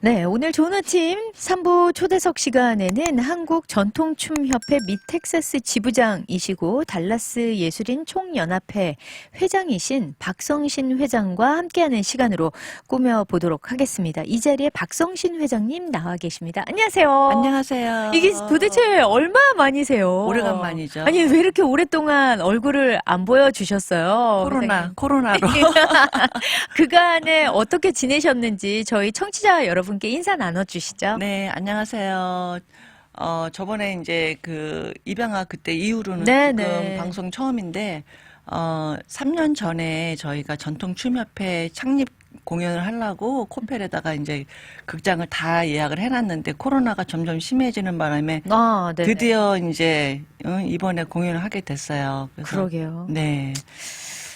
네, 오늘 좋은 아침 3부 초대석 시간에는 한국전통춤협회 미텍사스 지부장이시고 달라스 예술인 총연합회 회장이신 박성신 회장과 함께하는 시간으로 꾸며보도록 하겠습니다. 이 자리에 박성신 회장님 나와 계십니다. 안녕하세요. 안녕하세요. 이게 도대체 얼마 만이세요? 오래간만이죠. 아니, 왜 이렇게 오랫동안 얼굴을 안 보여주셨어요? 코로나로. 그간에 어떻게 지내셨는지 저희 청취자 여러분께 인사 나눠주시죠. 네, 안녕하세요. 저번에 이제 입양아 그때 이후로는 네네. 지금 방송 처음인데, 3년 전에 저희가 전통춤협회 창립 공연을 하려고 코펠에다가 이제 극장을 다 예약을 해놨는데 코로나가 점점 심해지는 바람에 네네. 드디어 이제 이번에 공연을 하게 됐어요. 그래서 그러게요. 네.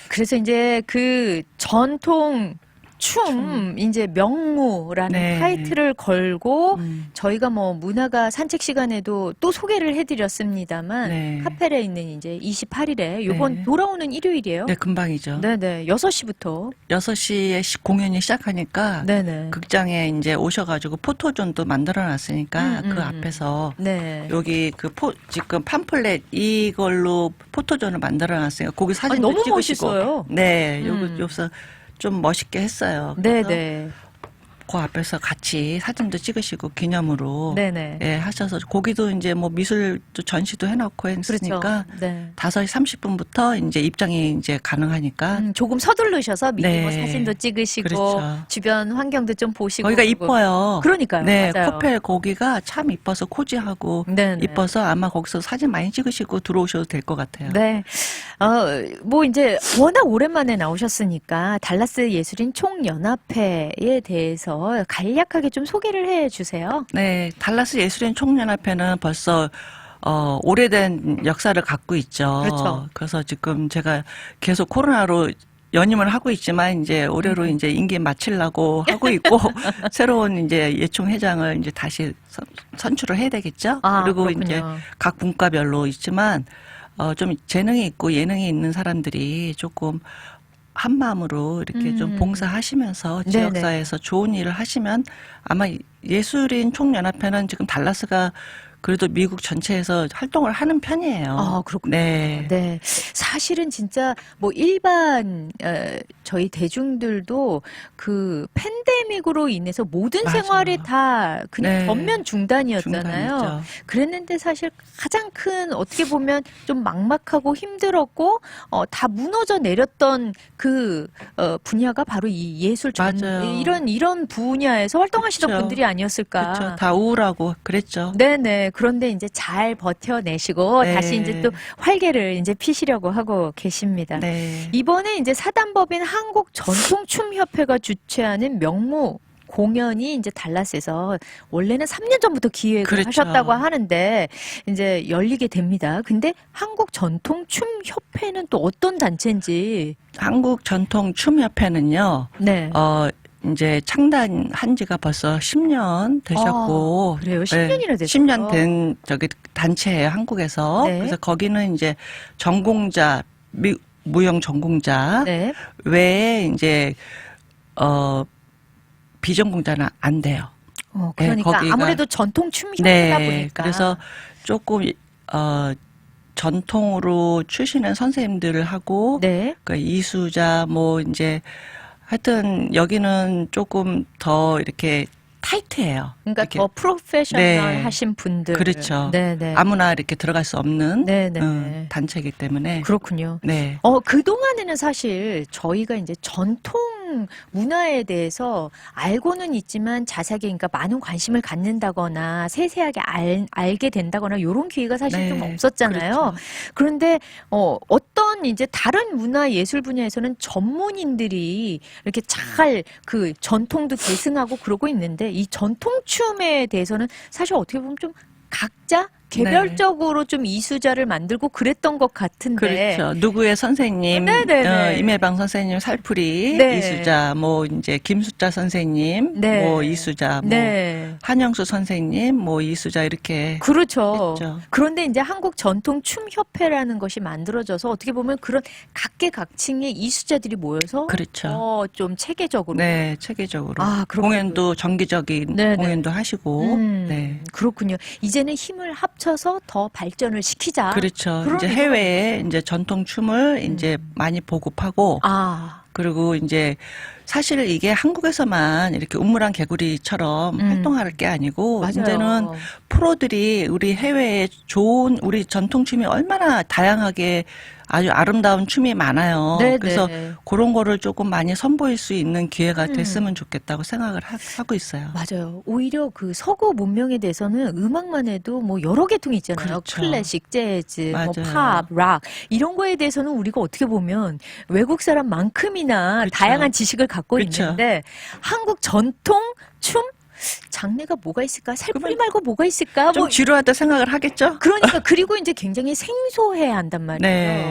그래서 이제 그 전통 춤 이제 명무라는 네. 타이틀을 걸고 음. 저희가 뭐 문화가 산책 시간에도 또 소개를 해드렸습니다만 네. 카펠에 있는 이제 28일에 요번 네. 돌아오는 일요일이에요. 네, 금방이죠. 네네. 6시부터. 6시에 공연이 시작하니까 네네. 극장에 이제 오셔가지고 포토존도 만들어놨으니까 그 앞에서 네. 여기 지금 팜플렛 이걸로 포토존을 만들어놨어요. 거기 사진도 너무 찍으시고. 멋있어요. 네, 여기서 좀 멋있게 했어요. 그래서 네네. 그 앞에서 같이 사진도 찍으시고 기념으로 네네. 예, 하셔서 거기도 이제 뭐 미술도 전시도 해놓고 했으니까 그렇죠. 네. 5시 30분부터 이제 입장이 이제 가능하니까 조금 서두르셔서 밑에 뭐 네. 사진도 찍으시고 그렇죠. 주변 환경도 좀 보시고 거기가 그리고. 이뻐요. 그러니까요. 네, 맞아요. 코펠 거기가 참 이뻐서 코지하고 네네. 이뻐서 아마 거기서 사진 많이 찍으시고 들어오셔도 될 것 같아요. 네. 뭐 이제 워낙 오랜만에 나오셨으니까 달라스 예술인 총연합회에 대해서 간략하게 좀 소개를 해 주세요. 네, 달라스 예술인 총연합회는 벌써 오래된 역사를 갖고 있죠. 그렇죠. 그래서 지금 제가 계속 코로나로 연임을 하고 있지만 이제 올해로 이제 임기 마치려고 하고 있고 새로운 이제 예총 회장을 이제 다시 선출을 해야 되겠죠. 그리고 그렇군요. 이제 각 분과별로 있지만 좀 재능이 있고 예능이 있는 사람들이 조금 한 마음으로 이렇게 좀 봉사하시면서 네네. 지역사회에서 좋은 일을 하시면 아마 예술인 총연합회는 지금 달라스가 그래도 미국 전체에서 활동을 하는 편이에요. 그렇군요. 네. 네. 사실은 진짜 뭐 일반 저희 대중들도 그 팬데믹으로 인해서 모든 맞아요. 생활이 다 그냥 네. 전면 중단이었잖아요. 중단이죠. 그랬는데 사실 가장 큰 어떻게 보면 좀 막막하고 힘들었고 다 무너져 내렸던 그 분야가 바로 이 예술 맞아요. 이런 분야에서 활동하시던 그렇죠. 분들이 아니었을까. 그렇죠. 다 우울하고 그랬죠. 네네. 그런데 이제 잘 버텨내시고 네. 다시 이제 또 활개를 이제 피시려고 하고 계십니다. 네. 이번에 이제 사단법인 한국전통춤협회가 주최하는 명무 공연이 이제 달라스에서 원래는 3년 전부터 기획을 그렇죠. 하셨다고 하는데 이제 열리게 됩니다. 근데 한국전통춤협회는 또 어떤 단체인지. 한국전통춤협회는요. 네. 이제 창단한 지가 벌써 10년 되셨고. 그래요? 10년이나 됐어요? 10년 된 단체예요, 한국에서. 네. 그래서 거기는 이제 전공자, 무용 전공자 네. 외에 이제 비전공자는 안 돼요. 그러니까 거기가- 아무래도 전통춤협회다 네. 보니까. 그래서 조금 전통으로 추시는 선생님들을 하고 네. 그 이수자 뭐 이제 하여튼 여기는 조금 더 이렇게 타이트해요. 그러니까 이렇게. 더 프로페셔널 네. 하신 분들. 그렇죠. 네네. 아무나 이렇게 들어갈 수 없는 네네. 단체이기 때문에. 그렇군요. 네. 그동안에는 사실 저희가 이제 전통 문화에 대해서 알고는 있지만 자세하게 그러니까 많은 관심을 갖는다거나 세세하게 알게 된다거나 이런 기회가 사실 네. 좀 없었잖아요. 그렇죠. 그런데 어떤 이제 다른 문화 예술 분야에서는 전문인들이 이렇게 잘 그 전통도 계승하고 그러고 있는데 이 전통춤에 대해서는 사실 어떻게 보면 좀 각자 개별적으로 좀 이수자를 만들고 그랬던 것 같은데. 그렇죠. 누구의 선생님, 네네네. 임혜방 선생님 살풀이 네. 이수자, 뭐 이제 김수자 선생님, 네. 뭐 이수자, 뭐 네. 한영수 선생님, 뭐 이수자 이렇게 그렇죠. 했죠. 그런데 이제 한국 전통 춤협회라는 것이 만들어져서 어떻게 보면 그런 각계각층의 이수자들이 모여서 그렇죠. 좀 체계적으로. 네, 체계적으로 아, 그렇군요. 공연도 정기적인 네네. 공연도 하시고, 네. 그렇군요. 이제는 힘을 합쳐서 더 발전을 시키자. 그렇죠. 그런 이제 의도가 해외에 이제 전통 춤을 이제 많이 보급하고, 아, 그리고 이제 사실 이게 한국에서만 이렇게 우물안 개구리처럼 활동할 게 아니고, 맞아요. 이제는 프로들이 우리 해외에 좋은 우리 전통 춤이 얼마나 다양하게 아주 아름다운 춤이 많아요. 네네. 그래서 그런 거를 조금 많이 선보일 수 있는 기회가 됐으면 좋겠다고 생각을 하고 있어요. 맞아요. 오히려 그 서구 문명에 대해서는 음악만 해도 뭐 여러 계통이 있잖아요. 그렇죠. 클래식, 재즈, 뭐 맞아요. 팝, 락 이런 거에 대해서는 우리가 어떻게 보면 외국 사람만큼이나 그렇죠. 다양한 지식을 갖고 그렇죠. 있는데 한국 전통 춤 장르가 뭐가 있을까? 살풀이 말고 뭐가 있을까? 좀 지루하다 생각을 하겠죠? 그러니까 그리고 이제 굉장히 생소해야 한단 말이에요.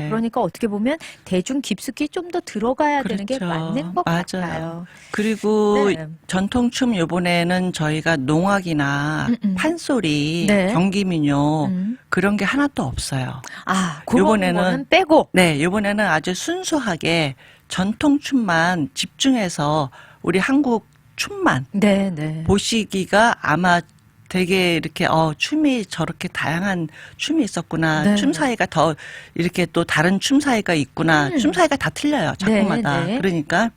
네. 그러니까 어떻게 보면 대중 깊숙이 좀 더 들어가야 되는 게 그렇죠. 맞는 것 맞아요. 같아요. 그리고 네. 전통춤 요번에는 저희가 농악이나 판소리, 네. 경기민요 음. 그런 게 하나도 없어요. 아, 그런 요번에는 거는 빼고. 네, 요번에는 아주 순수하게 전통춤만 집중해서 우리 한국 춤만 네, 네. 보시기가 아마 되게 이렇게 춤이 저렇게 다양한 춤이 있었구나. 네. 춤 사이가 더 이렇게 또 다른 춤 사이가 있구나. 춤 사이가 다 틀려요. 작품마다. 네, 네. 그러니까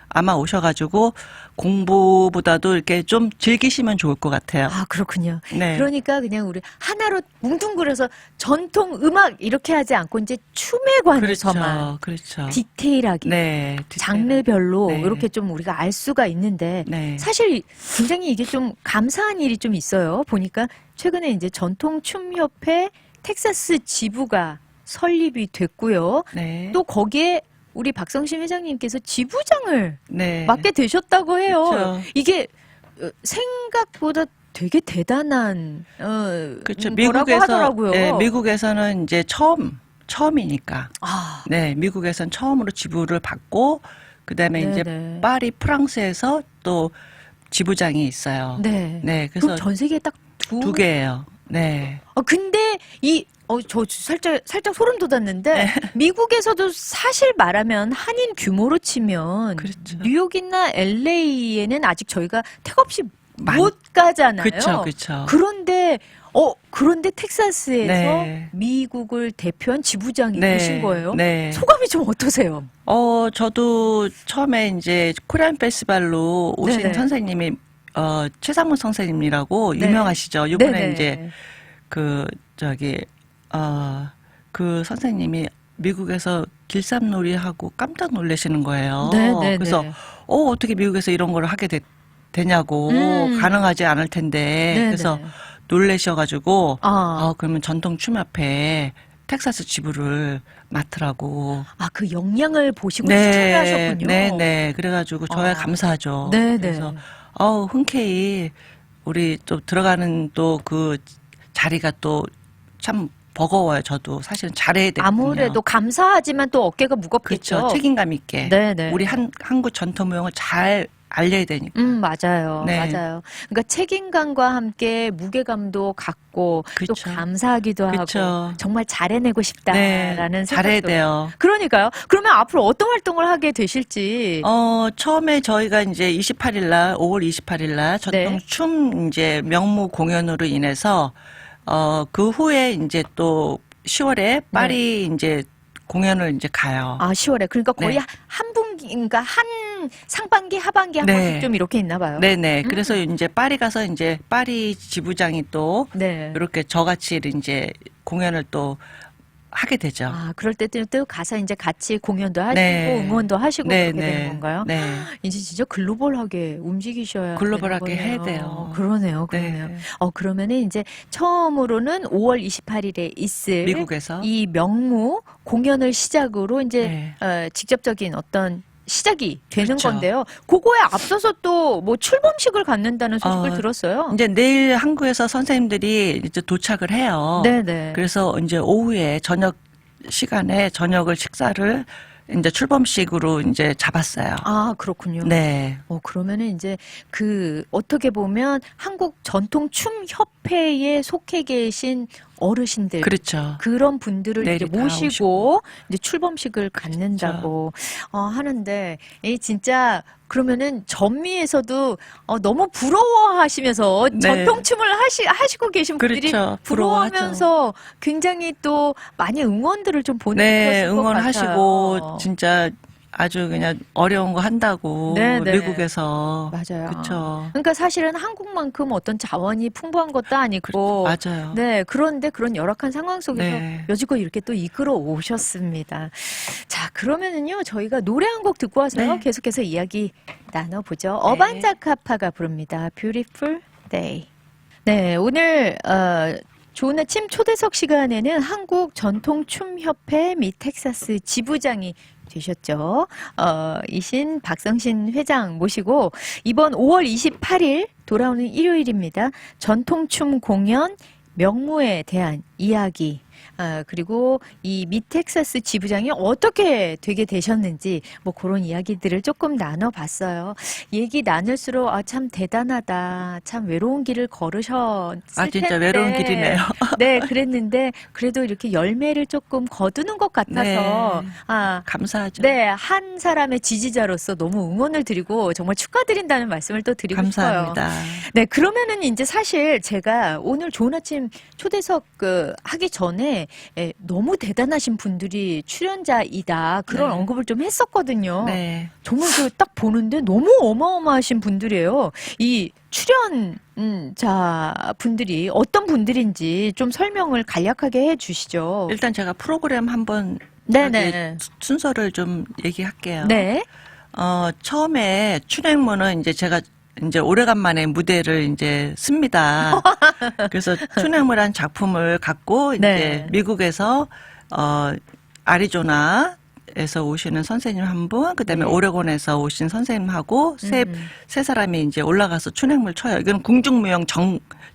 아마 오셔가지고 공부보다도 이렇게 좀 즐기시면 좋을 것 같아요. 아, 그렇군요. 네. 그러니까 그냥 우리 하나로 뭉뚱그려서 전통 음악 이렇게 하지 않고 이제 춤에 관해서만 그렇죠. 디테일하게 네. 장르별로 네. 이렇게 좀 우리가 알 수가 있는데 네. 사실 굉장히 이게 좀 감사한 일이 좀 있어요. 보니까 최근에 이제 전통춤협회 텍사스 지부가 설립이 됐고요. 네. 또 거기에 우리 박성신 회장님께서 지부장을 네. 맡게 되셨다고 해요. 그렇죠. 이게 생각보다 되게 대단한 그렇죠. 거라고 미국에서 하더라고요. 네, 미국에서는 이제 처음이니까. 아, 네, 미국에선 처음으로 지부를 받고 그다음에 이제 네네. 파리 프랑스에서 또 지부장이 있어요. 네. 네, 그럼 그래서 전 세계에 딱 두 개예요. 네. 근데 저 살짝 소름 돋았는데 네. 미국에서도 사실 말하면 한인 규모로 치면 그렇죠. 뉴욕이나 LA에는 아직 저희가 택 없이 많- 못 가잖아요. 그렇죠. 그런데 텍사스에서 네. 미국을 대표한 지부장이 네. 되신 거예요. 네. 소감이 좀 어떠세요? 저도 처음에 이제 코리안 페스티벌로 오신 네네. 선생님이 최상문 선생님이라고 네. 유명하시죠. 이번에 네네. 이제 그 선생님이 미국에서 길쌈놀이 하고 깜짝 놀라시는 거예요. 네네네. 그래서 어떻게 미국에서 이런 걸 하게 되냐고 가능하지 않을 텐데 네네. 그래서 놀라셔가지고 아. 그러면 전통춤협회 텍사스 지부를 맡으라고. 그 역량을 보시고 추천을 하셨군요. 네. 그래가지고 저야 아. 감사하죠. 네네. 그래서 흔쾌히 우리 또 들어가는 또 그 자리가 또 참 버거워요. 저도 사실은 잘해야 되거든요. 아무래도 감사하지만 또 어깨가 무겁겠죠. 그렇죠. 책임감 있게 네네. 우리 한국 전통 무용을 잘 알려야 되니까. 맞아요. 네. 맞아요. 그러니까 책임감과 함께 무게감도 갖고 또 그쵸. 감사하기도 그쵸. 하고 정말 잘해내고 싶다라는 잘해야 생각도. 돼요. 그러니까요. 그러면 앞으로 어떤 활동을 하게 되실지. 처음에 저희가 이제 5월 28일 날 네. 전통 춤 이제 명무 공연으로 인해서 그 후에 이제 또 10월에 파리 이제 공연을 이제 가요. 10월에. 그러니까 거의 네. 한 분기, 그러니까 한 상반기, 하반기 한 네. 번씩 좀 이렇게 있나 봐요. 네네. 그래서 이제 파리 가서 이제 파리 지부장이 또 네. 이렇게 저같이 이제 공연을 또 하게 되죠. 그럴 때 또 가서 이제 같이 공연도 하시고 네. 응원도 하시고 네, 그렇게 되는 네. 건가요? 네. 이제 진짜 글로벌하게 움직이셔야 글로벌하게 되는 해야 거네요. 돼요. 그러네요. 네. 그러면은 이제 처음으로는 5월 28일에 있을 미국에서 이 명무 공연을 시작으로 이제 네. 직접적인 어떤 시작이 되는 그렇죠. 건데요. 그거에 앞서서 또 뭐 출범식을 갖는다는 소식을 들었어요. 이제 내일 한국에서 선생님들이 이제 도착을 해요. 네네. 그래서 이제 오후에 저녁 시간에 저녁을 식사를 이제 출범식으로 이제 잡았어요. 아, 그렇군요. 네. 그러면은 이제 어떻게 보면 한국 전통춤협회에 속해 계신 어르신들. 그렇죠. 그런 분들을 이제 내일 다 모시고 이제 출범식을 갖는다고 하는데, 이 진짜 그러면은 전미에서도 너무 부러워하시면서 네. 전통춤을 하시고 계신 분들이 그렇죠. 부러워하면서 굉장히 또 많이 응원들을 좀 네, 보내주셨을 것 응원하시고 같아요. 진짜 아주 그냥 어려운 거 한다고 네, 네. 미국에서 맞아요. 그렇죠. 그러니까 사실은 한국만큼 어떤 자원이 풍부한 것도 아니고, 맞아요. 네, 그런데 그런 열악한 상황 속에서 네. 여지껏 이렇게 또 이끌어 오셨습니다. 자, 그러면은요, 저희가 노래 한 곡 듣고 와서 네. 계속해서 이야기 나눠보죠. 어반자카파가 부릅니다. Beautiful Day. 네, 오늘, 좋은 아침 초대석 시간에는 한국 전통춤협회 및 텍사스 지부장이 되셨죠. 이신 박성신 회장 모시고 이번 5월 28일 돌아오는 일요일입니다. 전통춤 공연 명무에 대한 이야기, 그리고 이 미텍사스 지부장이 어떻게 되게 되셨는지 뭐 그런 이야기들을 조금 나눠봤어요. 얘기 나눌수록 참 대단하다. 참 외로운 길을 걸으셨을 진짜 텐데. 외로운 길이네요. 네, 그랬는데 그래도 이렇게 열매를 조금 거두는 것 같아서 네. 아, 감사하죠. 네, 한 사람의 지지자로서 너무 응원을 드리고 정말 축하드린다는 말씀을 또 드리고 감사합니다. 싶어요. 네, 그러면은 이제 사실 제가 오늘 좋은 아침 초대석 하기 전에 너무 대단하신 분들이 출연자이다 그런 네. 언급을 좀 했었거든요. 네. 정말 딱 보는데 너무 어마어마하신 분들이에요. 이 출연자 분들이 어떤 분들인지 좀 설명을 간략하게 해주시죠. 일단 제가 프로그램 한번 네네. 순서를 좀 얘기할게요. 네. 처음에 춘행문은 이제 제가 이제 오래간만에 무대를 이제 씁니다. 그래서 춘행무라는 작품을 갖고 이제 네. 미국에서 아리조나에서 오시는 선생님 한 분, 그다음에 네. 오레곤에서 오신 선생님하고 세 사람이 이제 올라가서 춘행무를 춰요. 이건 궁중무용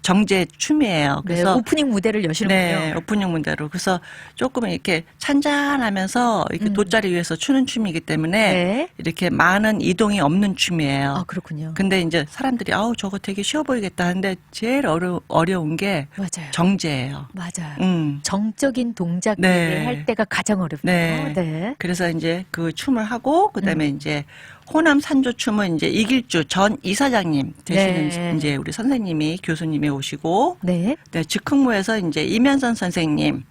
정제 춤이에요. 네, 그래서 오프닝 무대를 여시는군요. 네, 오프닝 문제로. 그래서 조금 이렇게 찬잔하면서 이렇게 돗자리 위에서 추는 춤이기 때문에 네. 이렇게 많은 이동이 없는 춤이에요. 아, 그렇군요. 근데 이제 사람들이 저거 되게 쉬워 보이겠다 하는데 제일 어려운 게 맞아요. 정제예요. 맞아요. 정적인 동작을 네. 할 때가 가장 어렵죠. 네. 네. 그래서 이제 그 춤을 하고 그다음에 이제 호남 산조 춤은 이제 이길주 전 이사장님 되시는 네. 이제 우리 선생님이 교수님이 오시고 네. 네, 즉흥무에서 이제 이면선 선생님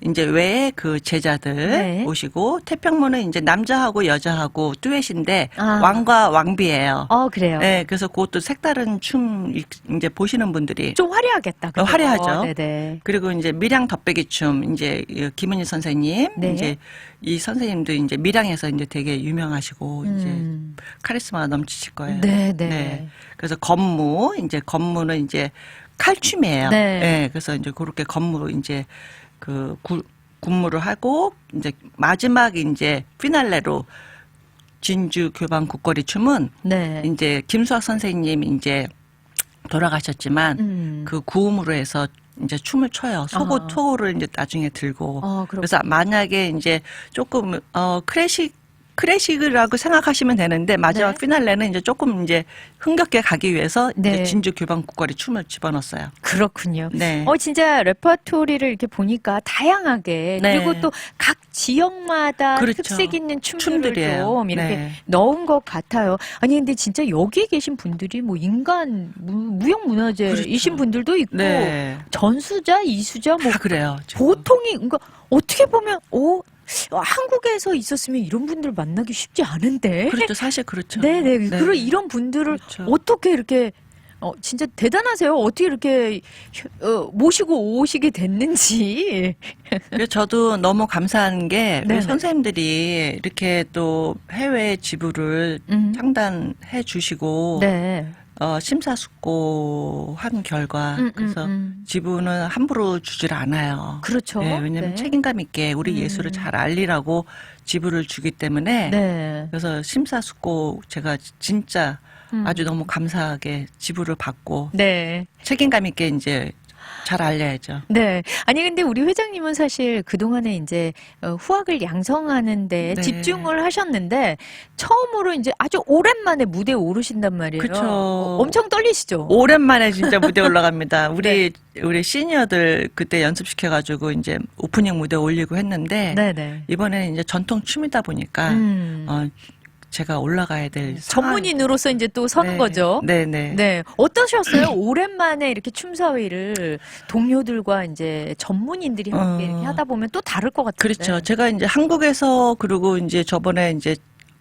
이제 외에 그 제자들 네. 오시고 태평무는 이제 남자하고 여자하고 듀엣인데 아. 왕과 왕비예요. 그래요. 네, 그래서 그것도 색다른 춤 이제 보시는 분들이 좀 화려하겠다. 그죠? 화려하죠. 네네. 그리고 이제 밀양 덧배기 춤 이제 김은희 선생님 네. 이제 이 선생님도 이제 밀양에서 이제 되게 유명하시고 이제 카리스마가 넘치실 거예요. 네네. 그래서 건무는 이제 칼춤이에요. 네. 네. 그래서 이제 그렇게 건무로 이제 군무를 하고 이제 마지막 이제 피날레로 진주 교방 국거리 춤은 네. 이제 김수학 선생님 이제 돌아가셨지만 그 구음으로 해서 이제 춤을 춰요. 소고를 이제 나중에 들고. 그래서 만약에 이제 조금 클래식이라고 생각하시면 되는데 마지막 네. 피날레는 이제 조금 이제 흥겹게 가기 위해서 네. 이제 진주 교방 국거리 춤을 집어넣었어요. 그렇군요. 네. 진짜 레퍼토리를 이렇게 보니까 다양하게 네. 그리고 또 각 지역마다 그렇죠. 특색 있는 춤들을 춤들이에요. 좀 이렇게 네. 넣은 것 같아요. 아니 근데 진짜 여기 계신 분들이 뭐 인간 무형문화재이신 그렇죠. 분들도 있고 네. 전수자, 이수자 뭐 다 그래요. 지금. 보통이 그러니까 어떻게 보면 한국에서 있었으면 이런 분들 만나기 쉽지 않은데. 그렇죠. 사실 그렇죠. 네네. 네. 그런 이런 분들을 그렇죠. 어떻게 이렇게 진짜 대단하세요. 어떻게 이렇게 모시고 오시게 됐는지. 그래서 저도 너무 감사한 게 우리 네네. 선생님들이 이렇게 또 해외 지부를 창단해 주시고 네. 심사숙고한 결과 그래서 지분은 함부로 주질 않아요. 그렇죠. 네, 왜냐하면 네. 책임감 있게 우리 예술을 잘 알리라고 지분을 주기 때문에 네. 그래서 심사숙고 제가 진짜 아주 너무 감사하게 지불을 받고 네. 책임감 있게 이제 잘 알려야죠. 네. 아니, 근데 우리 회장님은 사실 그동안에 이제 후학을 양성하는데 네. 집중을 하셨는데 처음으로 이제 아주 오랜만에 무대에 오르신단 말이에요. 그쵸. 엄청 떨리시죠? 오랜만에 진짜 무대 올라갑니다. 우리 시니어들 그때 연습시켜가지고 이제 오프닝 무대 올리고 했는데 네네. 이번에는 이제 전통 춤이다 보니까 제가 올라가야 될 전문인으로서 이제 또 서는 네. 거죠. 네네. 네. 어떠셨어요? 오랜만에 이렇게 춤사위를 동료들과 이제 전문인들이 함께 이렇게 하다 보면 또 다를 것 같은데. 그렇죠. 제가 이제 한국에서 그리고 이제 저번에 이제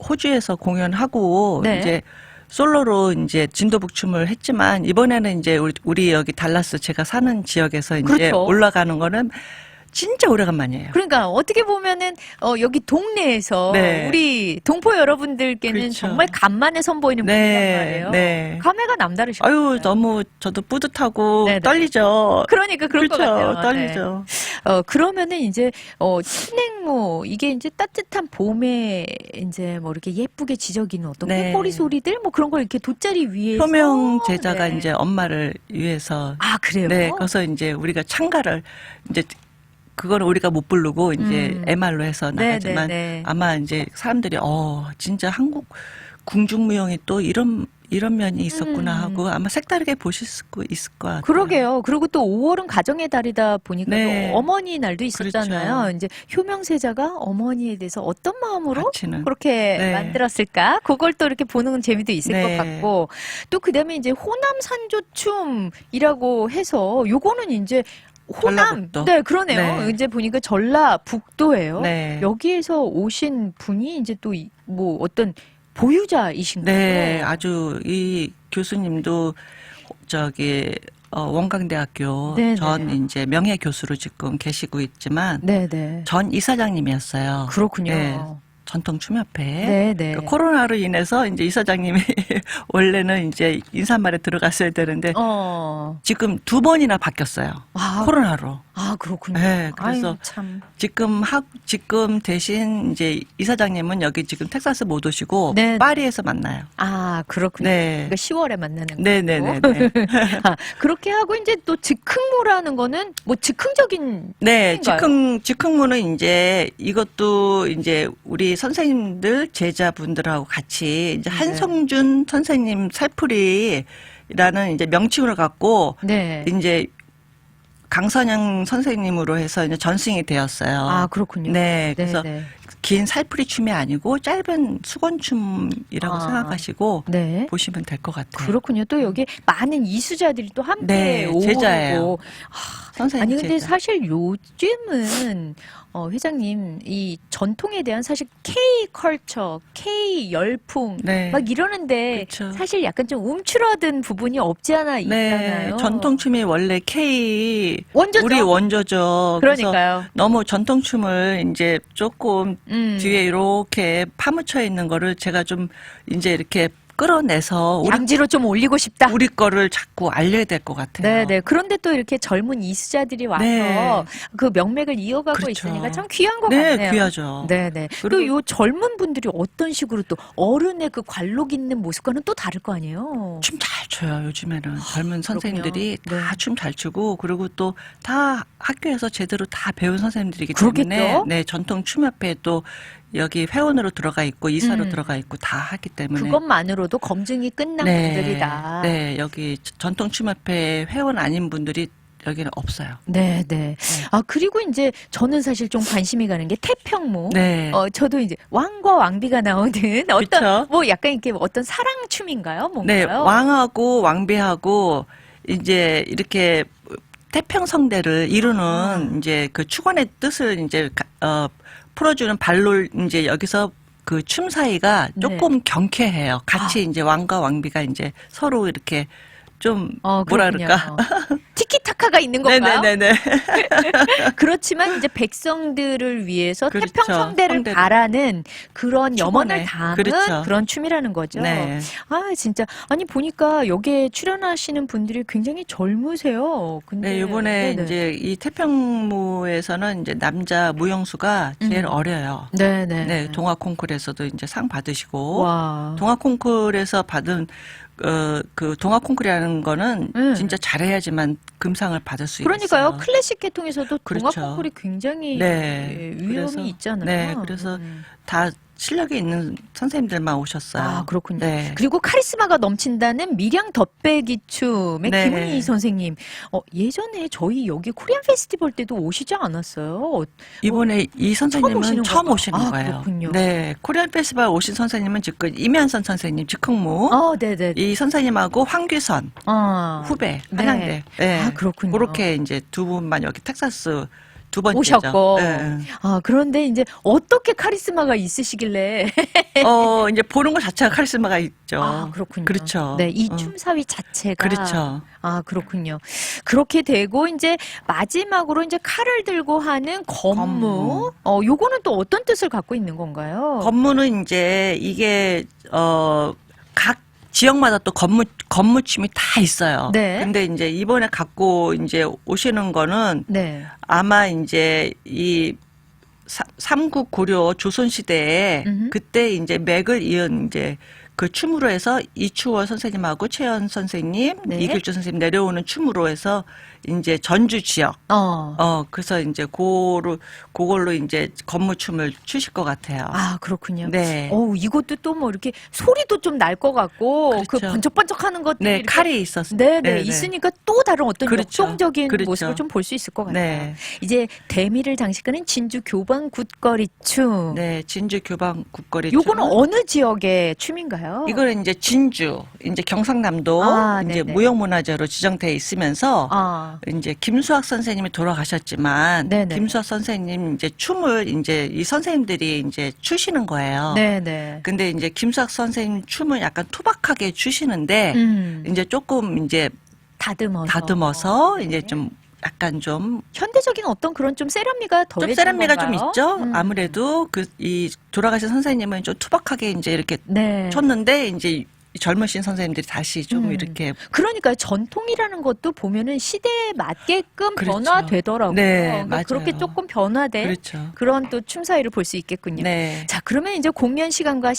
호주에서 공연하고 네. 이제 솔로로 이제 진도북 춤을 했지만 이번에는 이제 우리 여기 달라스 제가 사는 지역에서 이제 그렇죠. 올라가는 거는 진짜 오래간만이에요. 그러니까 어떻게 보면은 여기 동네에서 네. 우리 동포 여러분들께는 그렇죠. 정말 간만에 선보이는 분이란 말이에요. 네. 감회가 남다르시죠. 아유 너무 저도 뿌듯하고 네네. 떨리죠. 그러니까 그럴 것 그렇죠. 같아요. 떨리죠. 네. 그러면은 이제 친행무 이게 이제 따뜻한 봄에 이제 뭐 이렇게 예쁘게 지저귀는 어떤 네. 콧보리 소리들 뭐 그런 걸 이렇게 돗자리 위에서 효명 제자가 네. 이제 엄마를 위해서 아 그래요? 네, 그래서 이제 우리가 창가를 이제 그거는 우리가 못 부르고 이제 MR로 해서 나가지만 네. 아마 이제 사람들이 진짜 한국 궁중무용이 또 이런 면이 있었구나 하고 아마 색다르게 보실 수 있을 것 같아요. 그러게요. 그리고 또 5월은 가정의 달이다 보니까 네. 또 어머니 날도 있었잖아요. 그렇죠. 이제 효명세자가 어머니에 대해서 어떤 마음으로 가치는. 그렇게 네. 만들었을까? 그걸 또 이렇게 보는 재미도 있을 네. 것 같고 또 그다음에 이제 호남 산조춤이라고 해서 요거는 이제 호남, 전라북도. 네, 그러네요. 네. 이제 보니까 전라북도예요. 네. 여기에서 오신 분이 이제 또 뭐 어떤 보유자이신 거예요. 네, 아주 이 교수님도 저기 원광대학교 네네. 전 이제 명예 교수로 지금 계시고 있지만 네네. 전 이사장님이었어요. 그렇군요. 네. 전통춤협회. 네네. 그러니까 코로나로 인해서 이제 이사장님이 원래는 이제 인사말에 들어갔어야 되는데 지금 2번이나 바뀌었어요. 코로나로. 아, 그렇군요. 네, 그래서 아유, 참. 지금 대신 이제 이사장님은 여기 지금 텍사스 못 오시고 네. 파리에서 만나요. 아, 그렇군요. 네. 그러니까 10월에 만나는 거. 네네네. 아, 그렇게 하고 이제 또 즉흥무라는 거는 즉흥적인 네, 행사인가요? 즉흥무는 이제 이것도 이제 우리 선생님들 제자분들하고 같이 이제 한성준 선생님 살풀이라는 이제 명칭을 갖고 네. 이제 강선영 선생님으로 해서 이제 전승이 되었어요. 아, 그렇군요. 네, 그래서 네. 긴 살풀이 춤이 아니고 짧은 수건춤이라고 아. 생각하시고 네. 보시면 될 것 같아요. 그렇군요. 또 여기 많은 이수자들이 또 함께 네, 오고. 제자예요. 선생님 아니 근데 제자. 사실 요즘은 회장님 이 전통에 대한 사실 K 컬처, K 열풍 네. 막 이러는데 그렇죠. 사실 약간 좀 움츠러든 부분이 없지 않아 있잖아요. 네, 전통춤이 원래 원조죠. 우리 원조죠. 그러니까요. 그래서 너무 전통춤을 이제 조금 뒤에 이렇게 파묻혀 있는 거를 제가 좀 이제 이렇게 끌어내서 양지로 좀 올리고 싶다. 우리 거를 자꾸 알려야 될 것 같아요. 네네. 그런데 또 이렇게 젊은 이수자들이 와서 네. 그 명맥을 이어가고 그렇죠. 있으니까 참 귀한 것 네, 같네요. 귀하죠. 네네. 또 그리고- 요 젊은 분들이 어떤 식으로 또 어른의 그 관록 있는 모습과는 또 다를 거 아니에요. 춤 잘 춰요, 요즘에는. 젊은 선생님들이 그렇군요. 다 춤 잘 추고, 그리고 또 다 학교에서 제대로 다 배운 선생님들이기 그렇겠죠? 때문에, 네, 전통춤협회에 또 여기 회원으로 들어가 있고, 이사로 음. 들어가 있고, 다 하기 때문에. 그것만으로도 검증이 끝난 분들이다. 네, 여기 전통춤협회 회원 아닌 분들이 여기는 없어요. 네. 아, 그리고 이제 저는 사실 좀 관심이 가는 게 태평무. 네. 저도 이제 왕과 왕비가 나오는 어떤, 그쵸? 뭐 약간 이렇게 어떤 사랑춤인가요? 네, 뭔가요? 왕하고 왕비하고 이제 이렇게 태평성대를 이루는 이제 그 축원의 뜻을 이제 풀어주는 발로 이제 여기서 그 춤 사이가 조금 경쾌해요. 같이 이제 왕과 왕비가 이제 서로 이렇게 좀 뭐라 그렇군요. 그럴까? 티키타카가 있는 건가요? 네네네네. 그렇지만 이제 백성들을 위해서 그렇죠. 태평성대를 성대를. 바라는 그런 염원을 축원해. 담은 그렇죠. 그런 춤이라는 거죠. 네. 아, 진짜. 아니, 보니까 여기에 출연하시는 분들이 굉장히 젊으세요. 근데. 네, 이번에 네네. 이제 이 태평무에서는 이제 남자 무용수가 제일 어려요. 네네. 네, 동화 콩쿠르에서도 이제 상 받으시고 와. 동화 콩쿠르에서 받은 그 동화 콩쿠르라는 거는 진짜 잘해야지만 금상을 받을 수 그러니까요. 있어요. 클래식 계통에서도 그렇죠. 동화 콩쿨이 굉장히 네. 예, 위험이 그래서, 있잖아요. 네, 그래서 다 실력이 있는 선생님들만 오셨어요. 아, 그렇군요. 네. 그리고 카리스마가 넘친다는 밀양 덧배기 춤의 네. 김은희 선생님. 예전에 저희 여기 코리안 페스티벌 때도 오시지 않았어요? 이번에 이 선생님은 처음 오시는 아, 거예요. 그렇군요. 네, 코리안 페스티벌 오신 선생님은 지금 이면선 선생님, 즉흥무. 네네. 이 선생님하고 황규선 후배 네. 한양대. 네. 아, 그렇군요. 그렇게 이제 두 분만 여기 텍사스 두 번째죠. 오셨고. 네. 그런데 이제 어떻게 카리스마가 있으시길래. 이제 보는 것 자체가 카리스마가 있죠. 아, 그렇군요. 그렇죠. 네, 이 춤사위 자체가. 그렇죠. 아, 그렇군요. 그렇게 되고, 이제, 마지막으로 이제 칼을 들고 하는 건무. 요거는 또 어떤 뜻을 갖고 있는 건가요? 건무는 이제 이게, 각 지역마다 또 건무춤이 다 있어요. 네. 근데 이제 이번에 갖고 이제 오시는 거는 네. 아마 이제 이 삼국고려 조선시대에 그때 이제 맥을 이은 이제 그 춤으로 해서 이추월 선생님하고 최연 선생님, 네. 이길주 선생님 내려오는 춤으로 해서 이제 전주 지역. 그래서 이제 그걸로 이제 건무춤을 추실 것 같아요. 아, 그렇군요. 네. 이것도 또 뭐 이렇게 소리도 좀 날 것 같고, 그 그렇죠. 번쩍번쩍 하는 것들이. 네, 이렇게 칼이 있었어요. 네네. 있으니까 또 다른 어떤 그렇죠. 역동적인 그렇죠. 모습을 좀 볼 수 있을 것 같아요. 네. 이제 대미를 장식하는 진주 교방 굿거리 춤. 네, 진주 교방 국거리 요거는 춤은 어느 지역의 춤인가요? 이거는 이제 진주, 이제 경상남도 이제 네네. 무형문화재로 지정돼 있으면서 이제 김수학 선생님이 돌아가셨지만 네네. 김수학 선생님 이제 춤을 이제 이 선생님들이 이제 추시는 거예요. 네네. 근데 이제 김수학 선생님 춤은 약간 투박하게 추시는데 이제 조금 이제 다듬어서 이제 좀 약간 좀 현대적인 어떤 그런 좀 세련미가 좀 더해진 세련미가 좀 건가요? 있죠. 아무래도 이 돌아가신 선생님은 좀 투박하게 이제 이렇게 네. 쳤는데 이제 젊으신 선생님들이 다시 좀 이렇게 그러니까 전통이라는 것도 보면은 시대에 맞게끔 그렇죠. 변화되더라고요. 네, 그러니까 맞아요. 그렇게 조금 변화된 그렇죠. 그런 또 춤사위를 볼 수 있겠군요. 네. 자, 그러면 이제 공연 시간과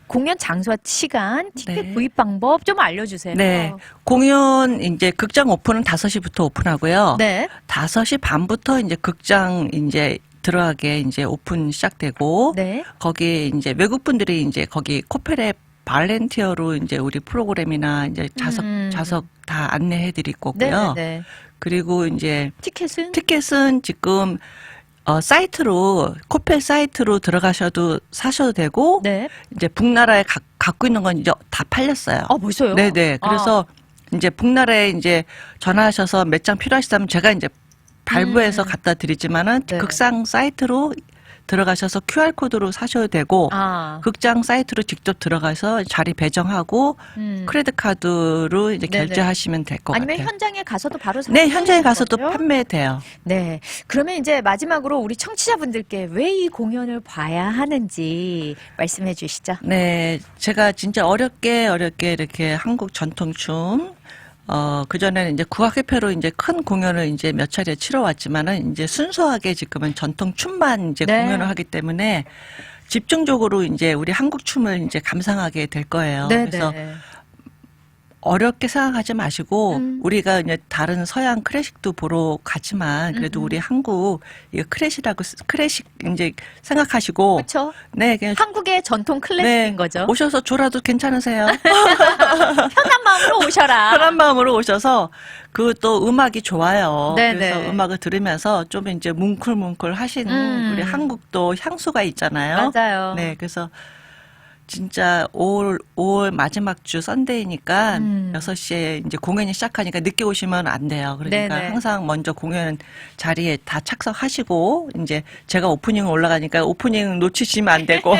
공연 장소와 시간, 티켓 네. 구입 방법 좀 알려주세요. 네. 공연 이제 극장 오픈은 5시부터 오픈하고요. 네. 5시 반부터 이제 극장 이제 들어가게 이제 오픈 시작되고 네. 거기 이제 외국 분들이 이제 거기 코펠에 발렌티어로 이제 우리 프로그램이나 이제 좌석 다 안내해 드릴 거고요. 네. 그리고 이제 티켓은 지금 사이트로 코펠 사이트로 들어가셔도 사셔도 되고 네. 이제 북나라에 갖고 있는 건 이제 다 팔렸어요. 벌써요? 네네. 그래서 이제 북나라에 이제 전화하셔서 몇 장 필요하시다면 제가 이제 발부해서 갖다 드리지만은 네. 극장 사이트로 들어가셔서 QR코드로 사셔도 되고 극장 사이트로 직접 들어가서 자리 배정하고 크레딧 카드로 이제 네네. 결제하시면 될 것 같아요. 아니면 현장에 가서도 바로 네, 현장에 가서도 거죠? 판매돼요. 네. 그러면 이제 마지막으로 우리 청취자분들께 왜 이 공연을 봐야 하는지 말씀해 주시죠. 네, 제가 진짜 어렵게 이렇게 한국 전통춤 그전에는 이제 국악협회로 이제 큰 공연을 이제 몇 차례 치러왔지만은 이제 순수하게 지금은 전통 춤만 이제 네. 공연을 하기 때문에 집중적으로 이제 우리 한국 춤을 이제 감상하게 될 거예요. 네, 그래서 네. 어렵게 생각하지 마시고 우리가 이제 다른 서양 클래식도 보러 가지만 그래도 우리 한국 이거 클래식 이제 생각하시고 그렇죠. 네, 그냥 한국의 전통 클래식인 거죠. 오셔서 졸아도 괜찮으세요. 편한 마음으로 오셔라. 편한 마음으로 오셔서 그 또 음악이 좋아요. 네네. 그래서 음악을 들으면서 좀 이제 뭉클뭉클 하시는 우리 한국도 향수가 있잖아요. 맞아요. 네, 그래서 진짜 5월 마지막 주 썬데이니까 6시에 이제 공연이 시작하니까 늦게 오시면 안 돼요. 그러니까 네네. 항상 먼저 공연 자리에 다 착석하시고 이제 제가 오프닝 올라가니까 오프닝 놓치시면 안 되고.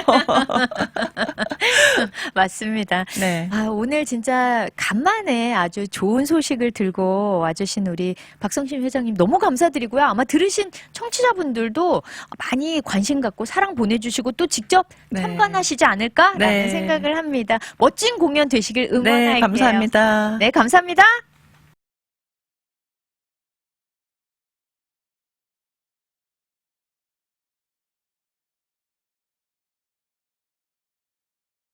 맞습니다. 네. 아, 오늘 진짜 간만에 아주 좋은 소식을 들고 와주신 우리 박성신 회장님 너무 감사드리고요. 아마 들으신 청취자분들도 많이 관심 갖고 사랑 보내주시고 또 직접 네. 참관하시지 않을까라는 네. 생각을 합니다. 멋진 공연 되시길 응원할게요. 네, 감사합니다. 네, 감사합니다.